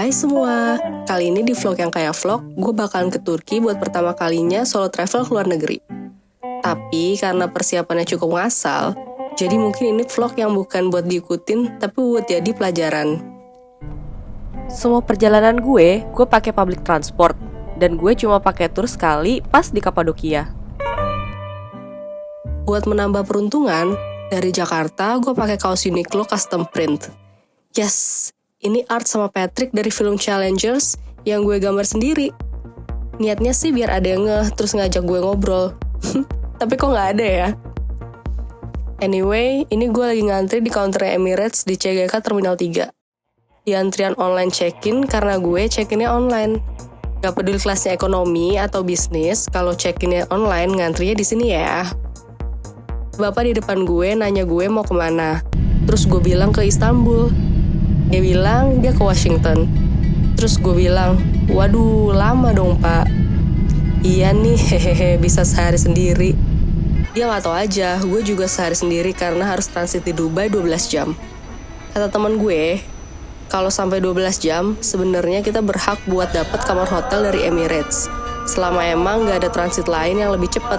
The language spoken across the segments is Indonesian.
Hai semua, kali ini di vlog yang kayak vlog, gue bakalan ke Turki buat pertama kalinya solo travel ke luar negeri. Tapi karena persiapannya cukup ngasal, jadi mungkin ini vlog yang bukan buat diikutin, tapi buat jadi pelajaran. Semua perjalanan gue pakai public transport, dan gue cuma pakai tour sekali pas di Kapadokia. Buat menambah peruntungan, dari Jakarta gue pakai kaos Uniqlo custom print. Yes, ini art sama Patrick dari film Challengers yang gue gambar sendiri. Niatnya sih biar ada yang terus ngajak gue ngobrol. Tapi kok nggak ada ya? Anyway, ini gue lagi ngantri di counter Emirates di CGK Terminal 3. Di antrian online check-in karena gue check-innya online. Gak peduli kelasnya ekonomi atau bisnis, kalau check-innya online ngantrinya di sini ya. Bapak di depan gue nanya gue mau kemana. Terus gue bilang ke Istanbul. Dia bilang dia ke Washington. Terus gue bilang, waduh lama dong pak. Iya nih, hehehe, bisa sehari sendiri. Dia gak tahu aja, gue juga sehari sendiri karena harus transit di Dubai 12 jam. Kata teman gue, kalau sampai 12 jam, sebenarnya kita berhak buat dapat kamar hotel dari Emirates. Selama emang gak ada transit lain yang lebih cepat.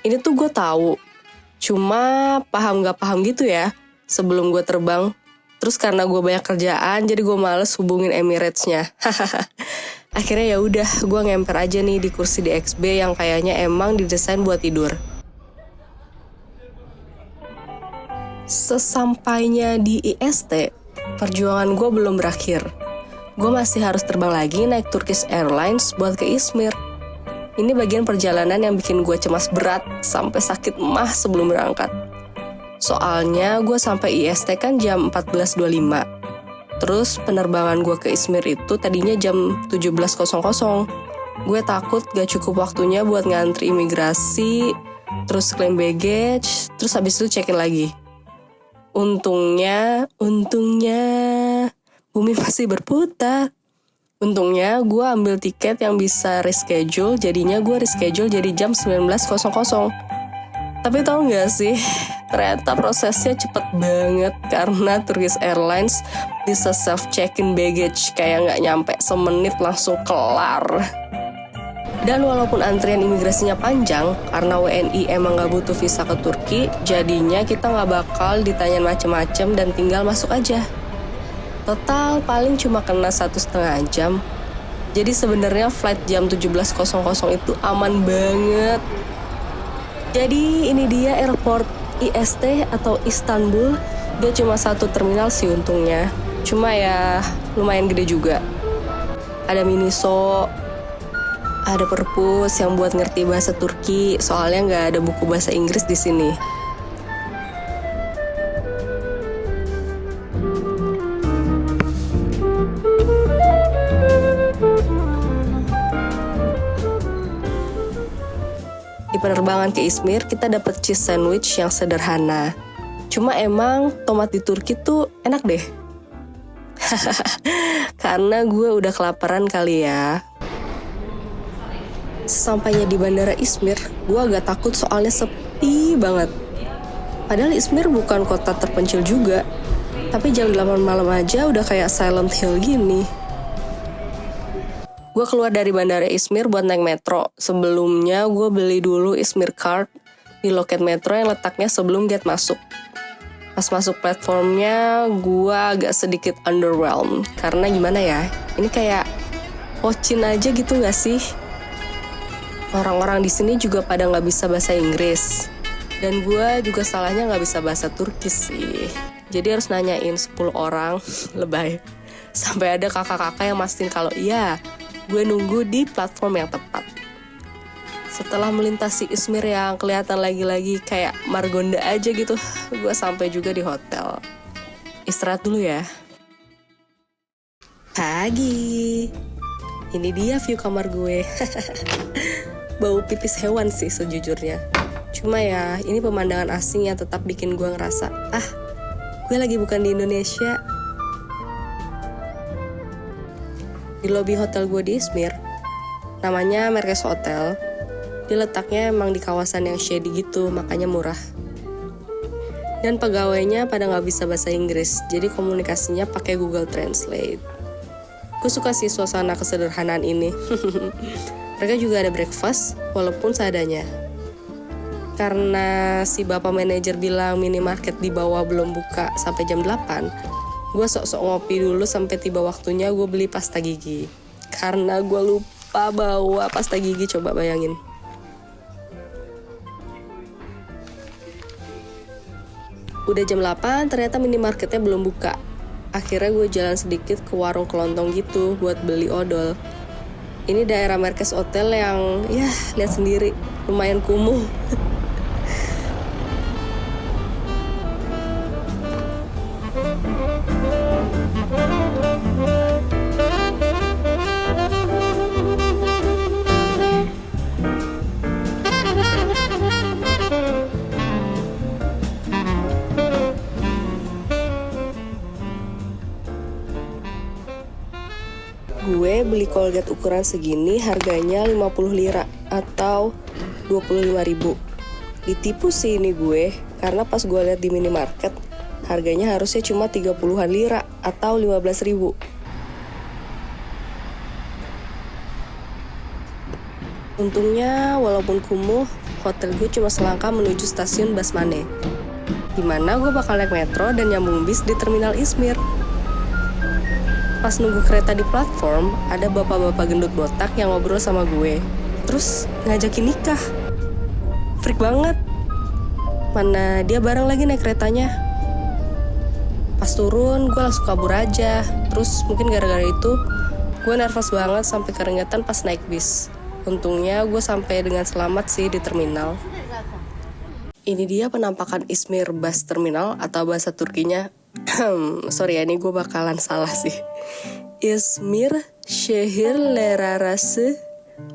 Ini tuh gue tahu. Cuma paham gak paham gitu ya, sebelum gue terbang. Terus karena gue banyak kerjaan, jadi gue males hubungin Emirates-nya. Akhirnya ya udah, gue ngemper aja nih di kursi DXB yang kayaknya emang didesain buat tidur. Sesampainya di IST, perjuangan gue belum berakhir. Gue masih harus terbang lagi naik Turkish Airlines buat ke Izmir. Ini bagian perjalanan yang bikin gue cemas berat sampai sakit emah sebelum berangkat. Soalnya gue sampai IST kan jam 14.25. Terus penerbangan gue ke Izmir itu tadinya jam 17.00. Gue takut gak cukup waktunya buat ngantri imigrasi, terus claim baggage, terus habis itu check-in lagi. Untungnya, bumi masih berputar. Untungnya gue ambil tiket yang bisa reschedule, jadinya gue reschedule jadi jam 19.00. Tapi tau gak sih, ternyata prosesnya cepet banget karena Turkish Airlines bisa self-check-in baggage, kayak gak nyampe semenit langsung kelar. Dan walaupun antrian imigrasinya panjang, karena WNI emang gak butuh visa ke Turki, jadinya kita gak bakal ditanya macem-macem dan tinggal masuk aja. Total paling cuma kena 1,5 jam. Jadi sebenarnya flight jam 17.00 itu aman banget. Jadi ini dia airport IST atau Istanbul. Dia cuma satu terminal sih untungnya. Cuma ya lumayan gede juga. Ada Miniso, ada perpus yang buat ngerti bahasa Turki. Soalnya nggak ada buku bahasa Inggris di sini. Di penerbangan ke Izmir, kita dapat cheese sandwich yang sederhana. Cuma emang tomat di Turki tuh enak deh. Karena gue udah kelaparan kali ya. Sesampainya di bandara Izmir, gue agak takut soalnya sepi banget. Padahal Izmir bukan kota terpencil juga. Tapi jam 8 malam aja udah kayak Silent Hill gini. Gue keluar dari bandara Izmir buat naik metro. Sebelumnya gue beli dulu Izmir Card di loket metro yang letaknya sebelum gate masuk. Pas masuk platformnya, gue agak sedikit underwhelmed. Karena gimana ya, ini kayak pocin aja gitu gak sih? Orang-orang di sini juga pada gak bisa bahasa Inggris. Dan gue juga salahnya gak bisa bahasa Turki sih. Jadi harus nanyain 10 orang, lebay. Sampai ada kakak-kakak yang mastiin kalau iya, gue nunggu di platform yang tepat. Setelah melintasi Izmir yang kelihatan lagi-lagi kayak Margonda aja gitu, gue sampai juga di hotel. Istirahat dulu ya. Pagi. Ini dia view kamar gue. Bau pipis hewan sih sejujurnya. Cuma ya, ini pemandangan asing yang tetap bikin gue ngerasa, gue lagi bukan di Indonesia. Di lobi hotel gue di Izmir, namanya Merkez Hotel. Dia letaknya emang di kawasan yang shady gitu, makanya murah. Dan pegawainya pada nggak bisa bahasa Inggris, jadi komunikasinya pakai Google Translate. Gue suka sih suasana kesederhanaan ini. Mereka juga ada breakfast, walaupun seadanya. Karena si bapak manajer bilang minimarket di bawah belum buka sampai jam 8, gue sok-sok ngopi dulu sampai tiba waktunya gue beli pasta gigi. Karena gue lupa bawa pasta gigi, coba bayangin. Udah jam 8, ternyata minimarketnya belum buka. Akhirnya gue jalan sedikit ke warung kelontong gitu buat beli odol. Ini daerah Merkes Hotel yang, ya lihat sendiri, lumayan kumuh. Gue beli Colgate ukuran segini harganya 50 lira atau 25.000. Ditipu sih ini gue, karena pas gue lihat di minimarket harganya harusnya cuma 30-an lira atau 15.000. Untungnya walaupun kumuh, hotel gue cuma selangkah menuju stasiun Basmane, dimana gue bakal naik metro dan nyambung bis di Terminal Izmir. Pas nunggu kereta di platform, ada bapak-bapak gendut botak yang ngobrol sama gue. Terus ngajakin nikah. Freak banget. Mana dia bareng lagi naik keretanya. Pas turun, gue langsung kabur aja. Terus mungkin gara-gara itu, gue nervous banget sampai keringetan pas naik bis. Untungnya gue sampai dengan selamat sih di terminal. Ini dia penampakan Izmir Bus Terminal atau bahasa Turkinya. Sorry ya, ini gue bakalan salah sih. İzmir Şehirlerarası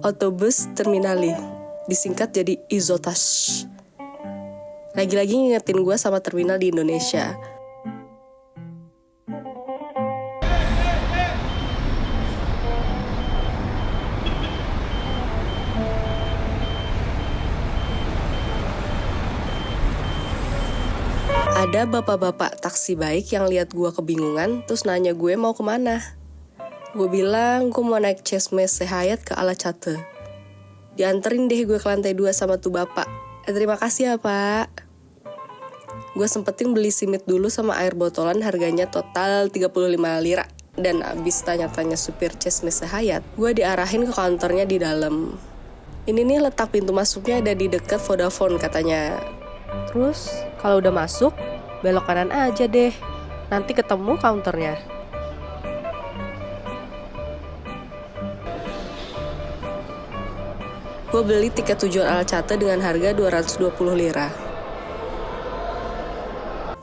Otobüs Terminali, disingkat jadi İZOTAŞ. Lagi-lagi ngingetin gue sama terminal di Indonesia. Ada bapak-bapak taksi baik yang lihat gue kebingungan, terus nanya gue mau kemana. Gue bilang gue mau naik Çeşme Sehayat ke Alaçatı. Dianterin deh gue ke lantai 2 sama tuh bapak. Terima kasih ya pak. Gue sempetin beli simit dulu sama air botolan, harganya total 35 lira. Dan abis tanya-tanya supir Çeşme Sehayat, gue diarahin ke kantornya di dalam. Ini nih letak pintu masuknya ada di dekat Vodafone katanya. Terus kalau udah masuk, belok kanan aja deh. Nanti ketemu counternya. Gue beli tiket tujuan Alaçatı dengan harga 220 lira.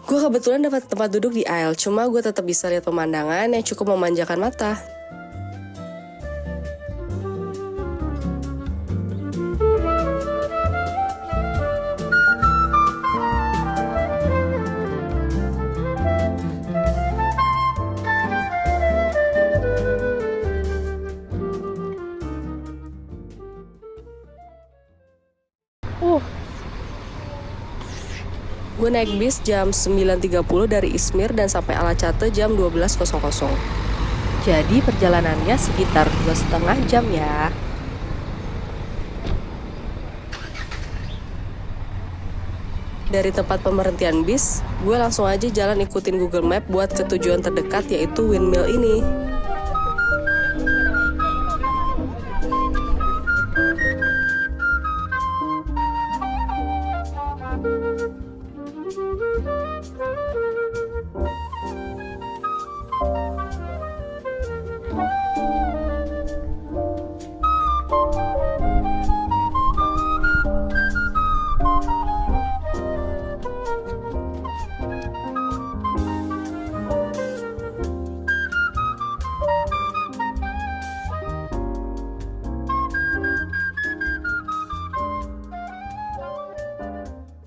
Gue kebetulan dapat tempat duduk di aisle, cuma gue tetap bisa lihat pemandangan yang cukup memanjakan mata. Gue naik bis jam 9.30 dari Izmir dan sampai Alaçatı jam 12.00. Jadi perjalanannya sekitar 2,5 jam ya. Dari tempat pemberhentian bis, gue langsung aja jalan ikutin Google Map buat ke tujuan terdekat yaitu Windmill ini.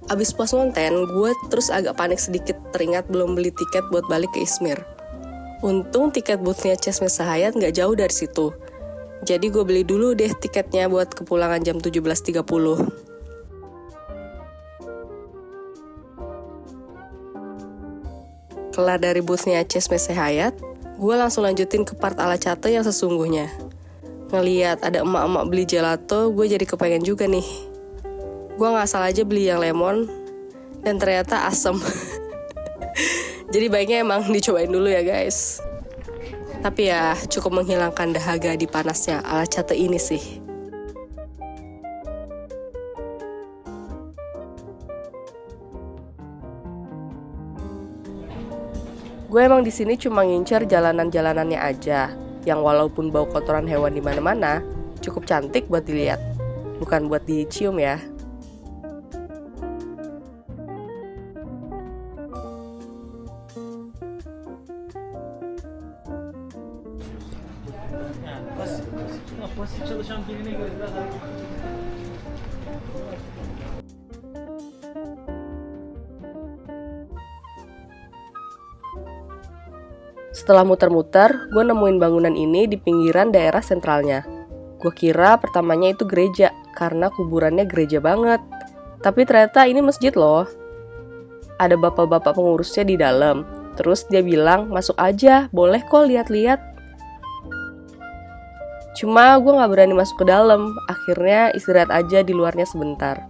Abis puas ngonten, gue terus agak panik sedikit teringat belum beli tiket buat balik ke Izmir. Untung tiket boothnya Çeşme Sehayat gak jauh dari situ. Jadi gue beli dulu deh tiketnya buat kepulangan jam 17.30. Kelar dari boothnya Çeşme Sehayat, gue langsung lanjutin ke part Alacate yang sesungguhnya. Ngeliat ada emak-emak beli gelato, gue jadi kepengen juga nih. Gue ngasal aja beli yang lemon, dan ternyata asem. Jadi baiknya emang dicobain dulu ya guys. Tapi ya cukup menghilangkan dahaga di panasnya Alacate ini sih. Gue emang di sini cuma ngincer jalanan-jalanannya aja, yang walaupun bau kotoran hewan di mana-mana, cukup cantik buat dilihat, bukan buat dicium ya. Basit çalışan birine göre biraz hareket. Setelah muter-muter, gue nemuin bangunan ini di pinggiran daerah sentralnya. Gue kira pertamanya itu gereja, karena kuburannya gereja banget. Tapi ternyata ini masjid loh. Ada bapak-bapak pengurusnya di dalam. Terus dia bilang, masuk aja, boleh kok lihat-lihat. Cuma gue gak berani masuk ke dalam, akhirnya istirahat aja di luarnya sebentar.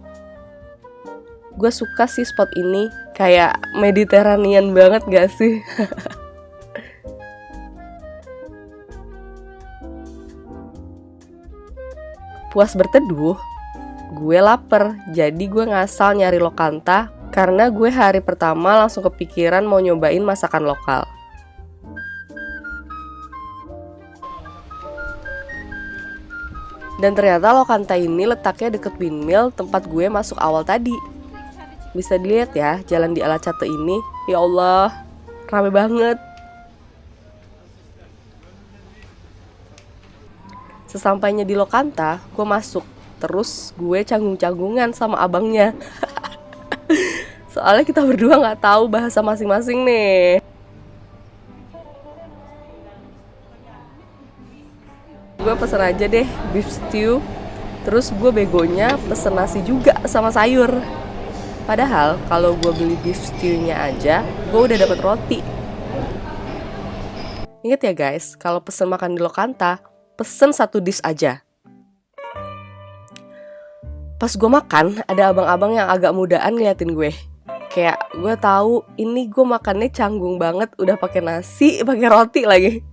Gue suka sih spot ini, kayak Mediterranean banget gak sih? Puas berteduh, gue lapar, jadi gue ngasal nyari lokanta karena gue hari pertama langsung kepikiran mau nyobain masakan lokal. Dan ternyata lokanta ini letaknya deket windmill tempat gue masuk awal tadi. Bisa dilihat ya jalan di Alacate ini, ya Allah, rame banget. Sesampainya di lokanta, gue masuk. Terus gue canggung-canggungan sama abangnya. Soalnya kita berdua gak tahu bahasa masing-masing nih. Gue pesen aja deh beef stew. Terus gue begonya pesen nasi juga sama sayur. Padahal kalau gue beli beef stew-nya aja, gue udah dapet roti. Ingat ya guys, kalau pesen makan di lokanta, pesen satu dish aja. Pas gue makan, ada abang-abang yang agak mudaan ngeliatin gue. Kayak gue tahu ini gue makannya canggung banget, udah pakai nasi, pakai roti lagi.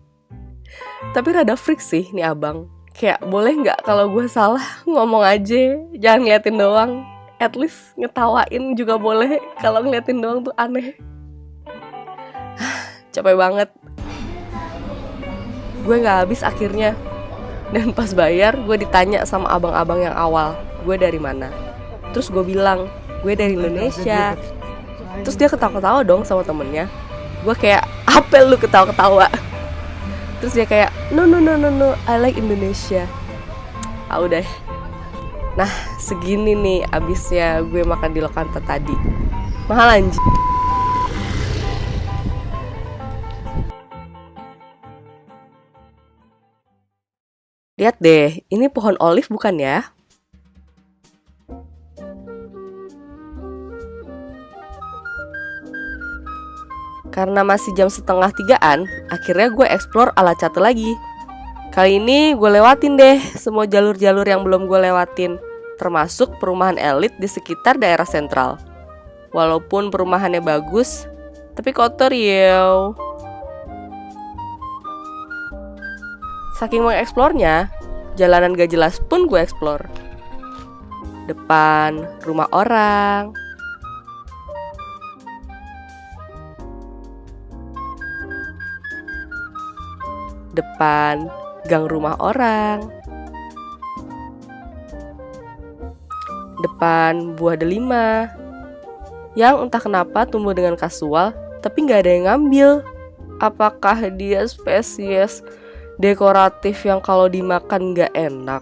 Tapi rada freak sih nih abang. Kayak boleh nggak kalau gue salah ngomong aja, jangan ngeliatin doang. At least ngetawain juga boleh. Kalau ngeliatin doang tuh aneh. Capek banget. Gue nggak habis akhirnya. Dan pas bayar, gue ditanya sama abang-abang yang awal, gue dari mana? Terus gue bilang, gue dari Indonesia. Terus dia ketawa-ketawa dong sama temennya. Gue kayak, apa lu ketawa-ketawa? Terus dia kayak, no, I like Indonesia. Ah udah. Nah, segini nih abisnya gue makan di lokanta tadi. Mahal anjir. Lihat deh, ini pohon olive bukan ya? Karena masih jam 2:30-an, akhirnya gue explore Alacate lagi. Kali ini gue lewatin deh semua jalur-jalur yang belum gue lewatin, termasuk perumahan elit di sekitar daerah sentral. Walaupun perumahannya bagus, tapi kotor yo. Saking mengeksplornya, jalanan gak jelas pun gue explore. Depan rumah orang, depan gang rumah orang, depan buah delima yang entah kenapa tumbuh dengan kasual tapi gak ada yang ngambil. Apakah dia spesies dekoratif yang kalau dimakan gak enak?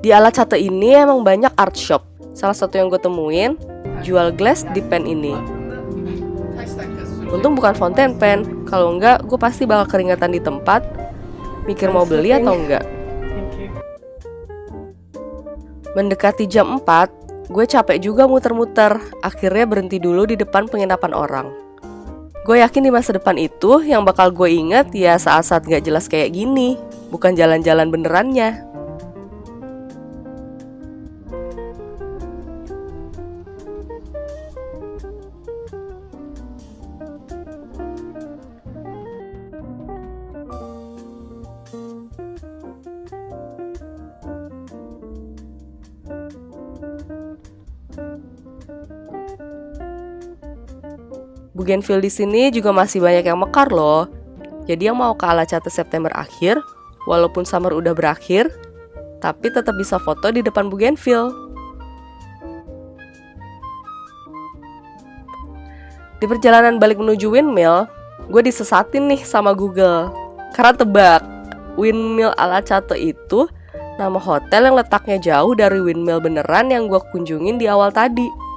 Di Alacate ini emang banyak art shop. Salah satu yang gue temuin jual glass di pen ini. Untung bukan fountain pen. Kalau enggak gue pasti bakal keringatan di tempat, mikir mau beli atau enggak. Mendekati jam 4, Gue capek juga muter-muter, akhirnya berhenti dulu di depan penginapan orang. Gue yakin di masa depan itu yang bakal gue inget ya saat-saat gak jelas kayak gini, bukan jalan-jalan benerannya. Bougainville di sini juga masih banyak yang mekar loh. Jadi yang mau ke Alacate September akhir, walaupun summer udah berakhir, tapi tetap bisa foto di depan Bougainville. Di perjalanan balik menuju Windmill, gue disesatin nih sama Google. Karena tebak, Windmill Alacate itu nama hotel yang letaknya jauh dari Windmill beneran yang gue kunjungin di awal tadi.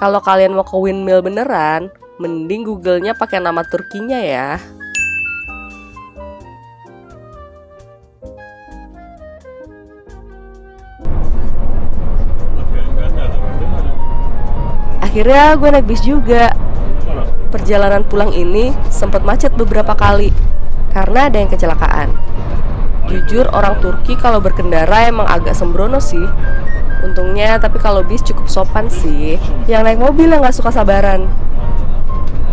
Kalau kalian mau ke Windmill beneran, mending Google-nya pakai nama Turkinya ya. Akhirnya gue naik bis juga. Perjalanan pulang ini sempat macet beberapa kali karena ada yang kecelakaan. Jujur orang Turki kalau berkendara emang agak sembrono sih. Untungnya tapi kalau bis cukup sopan sih. Yang naik mobil yang gak suka sabaran.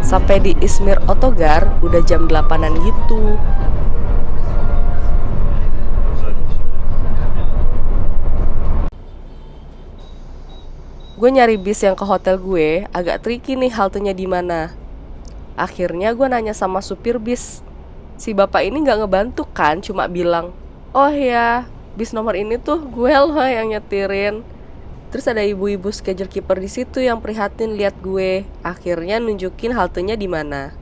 Sampai di Izmir Otogar udah jam 8-an gitu. Gue nyari bis yang ke hotel gue agak tricky nih haltenya di mana. Akhirnya gue nanya sama supir bis. Si bapak ini gak ngebantu kan, cuma bilang, "Oh ya, bis nomor ini tuh gue loh yang nyetirin." Terus ada ibu-ibu schedule keeper di situ yang prihatin lihat gue. Akhirnya nunjukin haltenya di mana.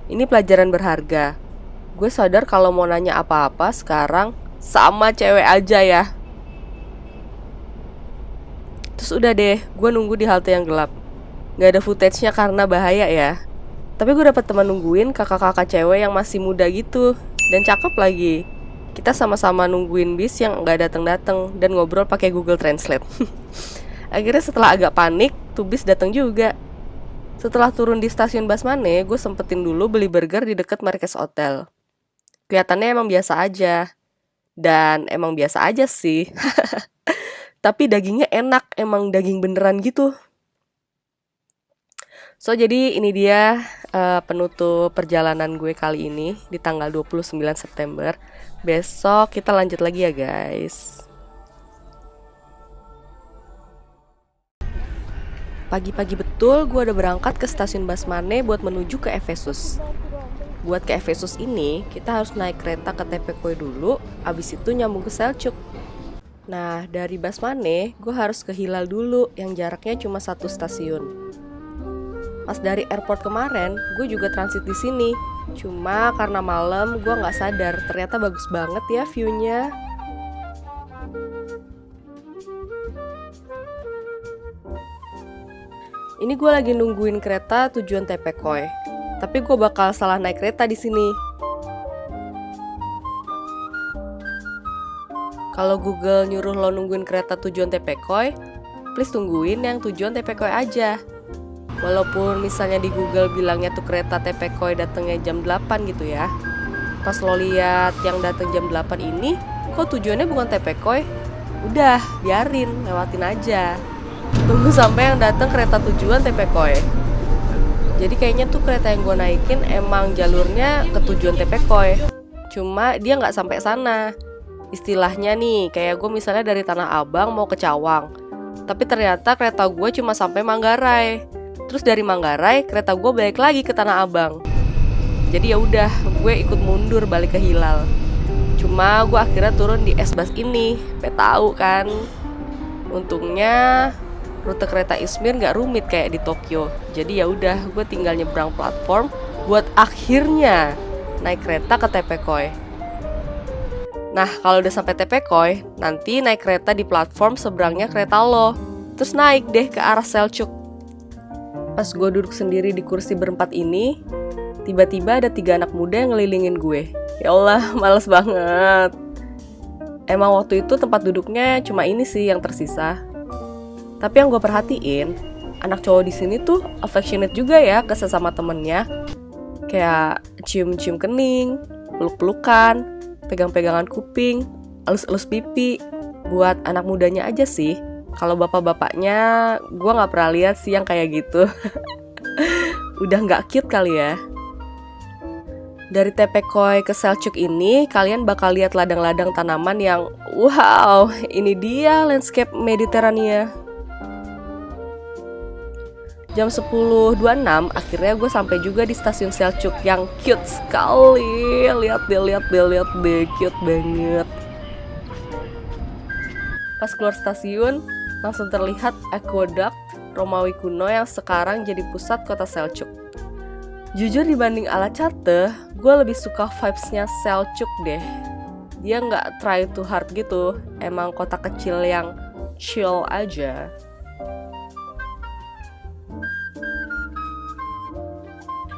Ini pelajaran berharga. Gue sadar kalau mau nanya apa-apa sekarang sama cewek aja ya. Terus udah deh, gue nunggu di halte yang gelap. Gak ada footage-nya karena bahaya ya. Tapi gue dapet teman nungguin kakak-kakak cewek yang masih muda gitu. Dan cakep lagi. Kita sama-sama nungguin bis yang gak dateng-dateng dan ngobrol pakai Google Translate. Akhirnya setelah agak panik, tuh bis datang juga. Setelah turun di stasiun Basmane, gue sempetin dulu beli burger di dekat Marquez Hotel. Kelihatannya emang biasa aja. Dan emang biasa aja sih. Tapi dagingnya enak, emang daging beneran gitu. So jadi ini dia penutup perjalanan gue kali ini di tanggal 29 September. Besok kita lanjut lagi ya guys. Pagi-pagi betul gue udah berangkat ke stasiun Basmane buat menuju ke Efesus. Buat ke Efesus ini kita harus naik kereta ke Tepecoy dulu, abis itu nyambung ke Selçuk. Nah dari Basmane gue harus ke Hilal dulu yang jaraknya cuma 1 stasiun. Pas dari airport kemarin, gue juga transit di sini. Cuma karena malam, gue nggak sadar. Ternyata bagus banget ya view-nya. Ini gue lagi nungguin kereta tujuan Tepecoy. Tapi gue bakal salah naik kereta di sini. Kalau Google nyuruh lo nungguin kereta tujuan Tepecoy, please tungguin yang tujuan Tepecoy aja. Walaupun misalnya di Google bilangnya tuh kereta Tepecoy datangnya jam 8 gitu ya. Pas lo lihat yang datang jam 8 ini, kok tujuannya bukan Tepecoy? Udah, biarin, lewatin aja. Tunggu sampai yang datang kereta tujuan Tepecoy. Jadi kayaknya tuh kereta yang gue naikin emang jalurnya ke tujuan Tepecoy. Cuma dia nggak sampai sana. Istilahnya nih, kayak gue misalnya dari Tanah Abang mau ke Cawang. Tapi ternyata kereta gue cuma sampai Manggarai. Terus dari Manggarai, kereta gue balik lagi ke Tanah Abang. Jadi ya udah, gue ikut mundur balik ke Hilal. Cuma gue akhirnya turun di S-Bus ini. Tahu kan? Untungnya rute kereta Izmir nggak rumit kayak di Tokyo. Jadi ya udah, gue tinggal nyebrang platform buat akhirnya naik kereta ke Tepecoy. Nah, kalau udah sampai Tepecoy, nanti naik kereta di platform seberangnya kereta lo. Terus naik deh ke arah Selçuk. Pas gue duduk sendiri di kursi berempat ini, tiba-tiba ada 3 anak muda yang ngelilingin gue. Ya Allah, males banget. Emang waktu itu tempat duduknya cuma ini sih yang tersisa. Tapi yang gue perhatiin, anak cowok di sini tuh affectionate juga ya ke sesama temennya. Kayak cium-cium kening, peluk-pelukan, pegang-pegangan kuping, elus-elus pipi. Buat anak mudanya aja sih. Kalau bapak-bapaknya, gue gak pernah lihat sih yang kayak gitu. Udah gak cute kali ya. Dari Tepecoy ke Selçuk ini, kalian bakal lihat ladang-ladang tanaman yang wow, ini dia landscape Mediterania. Jam 10.26, akhirnya gue sampai juga di stasiun Selçuk yang cute sekali. Lihat deh, cute banget. Pas keluar stasiun, langsung terlihat aqueduct Romawi kuno yang sekarang jadi pusat kota Selçuk. Jujur dibanding Alaçatı, gue lebih suka vibes-nya Selçuk deh. Dia nggak try too hard gitu, emang kota kecil yang chill aja.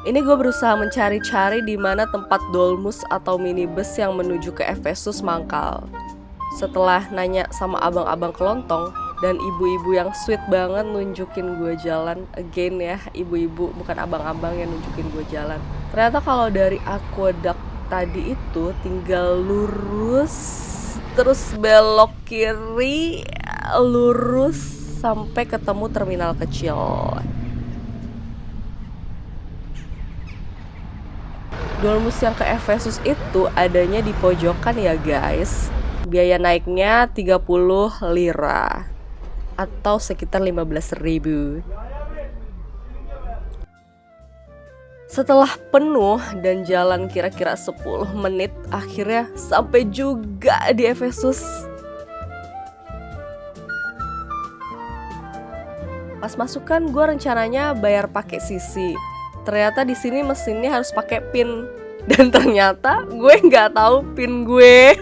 Ini gue berusaha mencari-cari di mana tempat dolmus atau minibus yang menuju ke Efesus mangkal. Setelah nanya sama abang-abang kelontong dan ibu-ibu yang sweet banget nunjukin gue jalan. Again ya, ibu-ibu bukan abang-abang yang nunjukin gue jalan. Ternyata kalau dari aqueduct tadi itu tinggal lurus, terus belok kiri, lurus sampai ketemu terminal kecil. Dolmus yang ke Efesus itu adanya di pojokan ya guys. Biaya naiknya 30 lira atau sekitar 15.000. Setelah penuh dan jalan kira-kira 10 menit, akhirnya sampai juga di Efesus. Pas masuk kan gue rencananya bayar pakai Sisi. Ternyata di sini mesinnya harus pakai PIN. Dan ternyata gue nggak tahu PIN gue.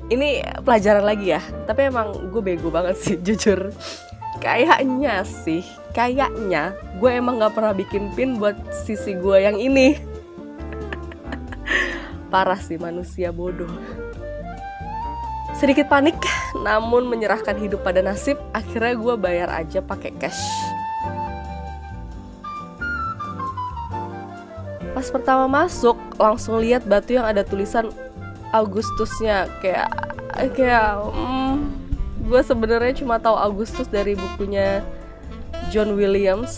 Ini pelajaran lagi ya. Tapi emang gue bego banget sih jujur. Kayaknya gue emang nggak pernah bikin PIN buat Sisi gue yang ini. Parah sih, manusia bodoh. Sedikit panik, namun menyerahkan hidup pada nasib. Akhirnya gue bayar aja pakai cash. Pas pertama masuk, langsung lihat batu yang ada tulisan Augustusnya. Gue sebenarnya cuma tahu Augustus dari bukunya John Williams.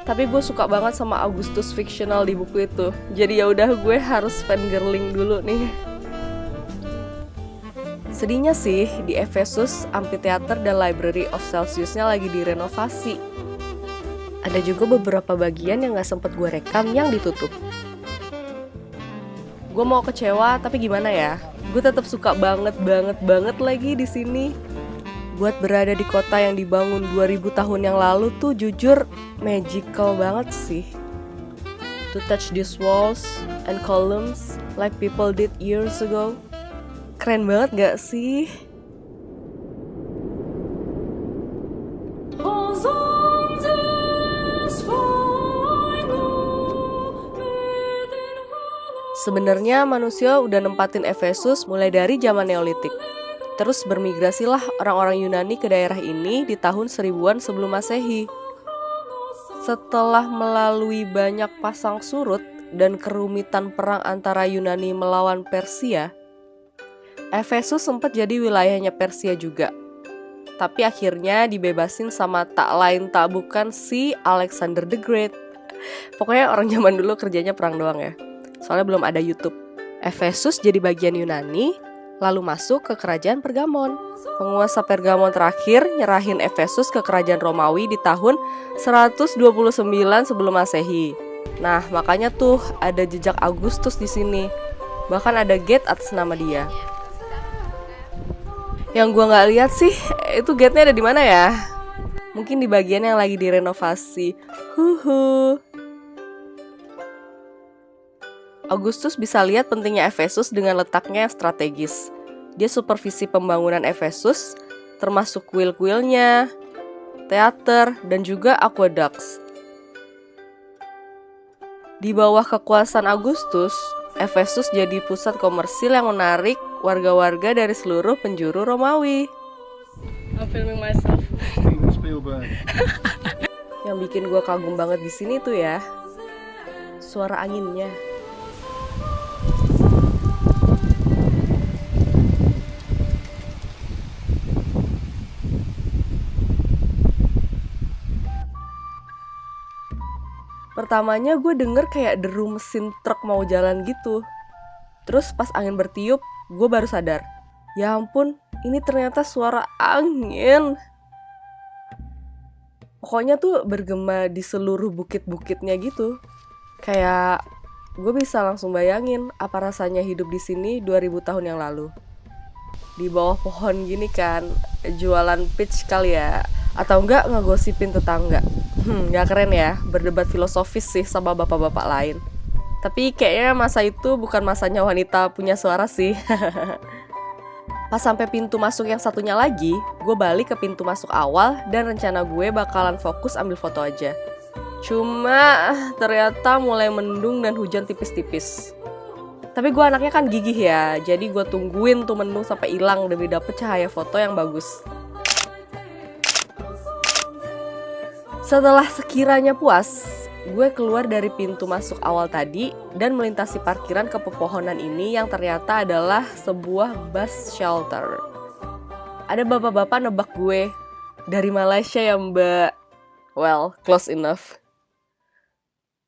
Tapi gue suka banget sama Augustus fictional di buku itu. Jadi ya udah, gue harus fangirling dulu nih. Sedihnya sih, di Efesus, amphitheater dan Library of Celsiusnya lagi direnovasi. Ada juga beberapa bagian yang gak sempet gue rekam yang ditutup. Gue mau kecewa, tapi gimana ya? Gue tetap suka banget lagi di sini. Buat berada di kota yang dibangun 2000 tahun yang lalu tuh jujur magical banget sih. To touch these walls and columns like people did years ago. Keren banget gak sih? Sebenarnya manusia udah nempatin Efesus mulai dari zaman Neolitik. Terus bermigrasilah orang-orang Yunani ke daerah ini di tahun 1000-an sebelum Masehi. Setelah melalui banyak pasang surut dan kerumitan perang antara Yunani melawan Persia, Efesus sempat jadi wilayahnya Persia juga. Tapi akhirnya dibebasin sama tak lain tak bukan si Alexander the Great. Pokoknya orang zaman dulu kerjanya perang doang ya. Soalnya belum ada YouTube. Efesus jadi bagian Yunani, lalu masuk ke kerajaan Pergamon. Penguasa Pergamon terakhir nyerahin Efesus ke kerajaan Romawi di tahun 129 sebelum Masehi. Nah, makanya tuh ada jejak Augustus di sini. Bahkan ada gate atas nama dia. Yang gua nggak lihat sih, itu gate-nya ada di mana ya? Mungkin di bagian yang lagi direnovasi. Augustus bisa lihat pentingnya Efesus dengan letaknya yang strategis. Dia supervisi pembangunan Efesus, termasuk kuil-kuilnya, teater, dan juga aqueducts. Di bawah kekuasaan Augustus, Efesus jadi pusat komersil yang menarik warga-warga dari seluruh penjuru Romawi. I'm filming myself. Spielberg. Yang bikin gue kagum banget di sini tuh ya, suara anginnya. Pertamanya gue denger kayak deru mesin truk mau jalan gitu. Terus pas angin bertiup, gue baru sadar. Ya ampun, ini ternyata suara angin. Pokoknya tuh bergema di seluruh bukit-bukitnya gitu. Kayak gue bisa langsung bayangin apa rasanya hidup di sini 2000 tahun yang lalu. Di bawah pohon gini kan, jualan peach kali ya. Atau enggak ngegosipin tetangga. Gak keren ya, berdebat filosofis sih sama bapak-bapak lain. Tapi kayaknya masa itu bukan masanya wanita punya suara sih. Pas sampai pintu masuk yang satunya lagi, gue balik ke pintu masuk awal dan rencana gue bakalan fokus ambil foto aja. Cuma ternyata mulai mendung dan hujan tipis-tipis. Tapi gue anaknya kan gigih ya, jadi gue tungguin tuh mendung sampai hilang demi dapet cahaya foto yang bagus. Setelah sekiranya puas, gue keluar dari pintu masuk awal tadi dan melintasi parkiran ke pepohonan ini yang ternyata adalah sebuah bus shelter. Ada bapak-bapak nebak gue, dari Malaysia ya mbak? Well, close enough.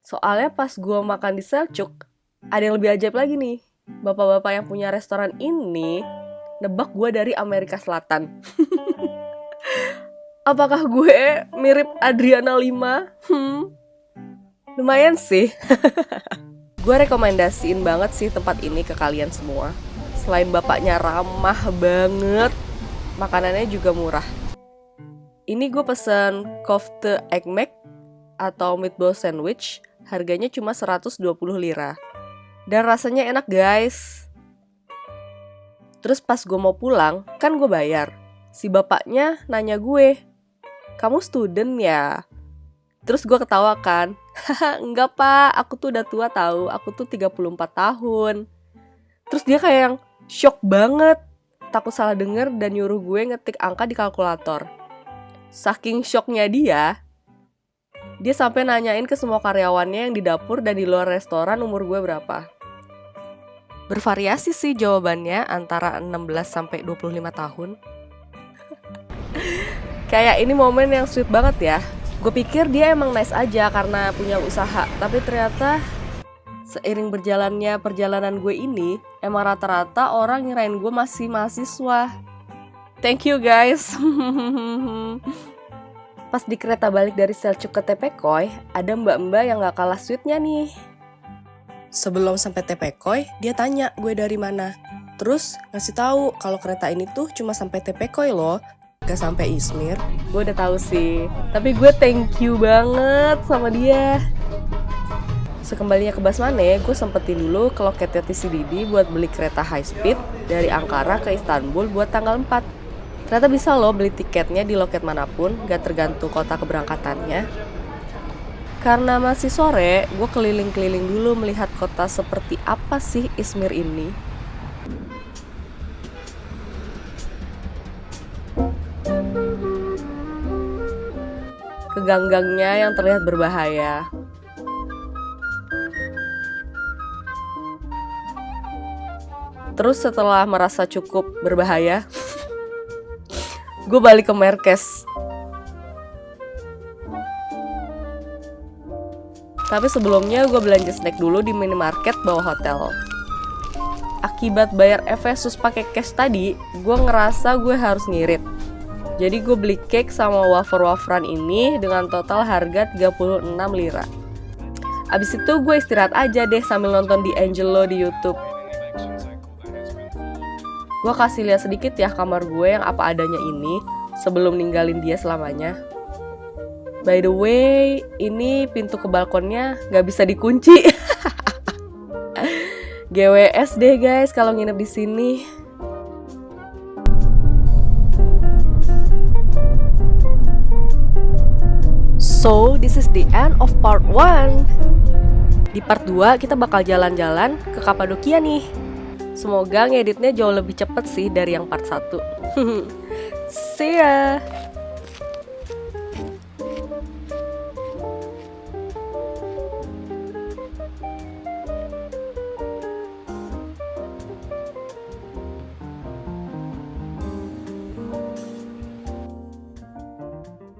Soalnya pas gue makan di Seljuk, ada yang lebih ajaib lagi nih. Bapak-bapak yang punya restoran ini nebak gue dari Amerika Selatan. Apakah gue mirip Adriana Lima? Lumayan sih. Gue rekomendasiin banget sih tempat ini ke kalian semua. Selain bapaknya ramah banget, makanannya juga murah. Ini gue pesen kofte egg mac atau meatball sandwich. Harganya cuma 120 lira. Dan rasanya enak guys. Terus pas gue mau pulang, kan gue bayar. Si bapaknya nanya gue, "Kamu student ya?" Terus gue ketawa kan, "Haha, enggak pak, aku tuh udah tua tahu, aku tuh 34 tahun. Terus dia kayak yang shock banget, takut salah denger dan nyuruh gue ngetik angka di kalkulator. Saking shocknya dia sampai nanyain ke semua karyawannya yang di dapur dan di luar restoran umur gue berapa. Bervariasi sih jawabannya antara 16 sampai 25 tahun. Kayak ini momen yang sweet banget ya. Gue pikir dia emang nice aja karena punya usaha, tapi ternyata seiring berjalannya perjalanan gue ini, emang rata-rata orang ngirain gue masih mahasiswa. Thank you guys. Pas di kereta balik dari Seljuk ke Tepekoy, ada mbak-mbak yang gak kalah sweetnya nih. Sebelum sampai Tepekoy, dia tanya gue dari mana. Terus ngasih tahu kalau kereta ini tuh cuma sampai Tepekoy loh, gak sampai Izmir. Gue udah tahu sih, tapi gue thank you banget sama dia. Sekembalinya ke Basmane, gue sempetin dulu ke loketnya TCDD buat beli kereta high speed dari Ankara ke Istanbul buat tanggal 4. Ternyata bisa loh beli tiketnya di loket manapun, gak tergantung kota keberangkatannya. Karena masih sore, gue keliling-keliling dulu melihat kota seperti apa sih Izmir ini. Ke gang-gangnya yang terlihat berbahaya. Terus setelah merasa cukup berbahaya, gue balik ke Merkez. Tapi sebelumnya gue belanja snack dulu di minimarket bawah hotel. Akibat bayar Efesus pakai cash tadi, gue ngerasa gue harus ngirit. Jadi gue beli cake sama wafer-waferan ini dengan total harga 36 lira. Abis itu gue istirahat aja deh sambil nonton D'Angelo di YouTube. Gue kasih lihat sedikit ya kamar gue yang apa adanya ini sebelum ninggalin dia selamanya. By the way, ini pintu ke balkonnya gak bisa dikunci. GWS deh guys kalau nginep di sini. So, this is the end of part 1. Di part 2 kita bakal jalan-jalan ke Kapadokia nih. Semoga ngeditnya jauh lebih cepet sih dari yang part 1. See ya!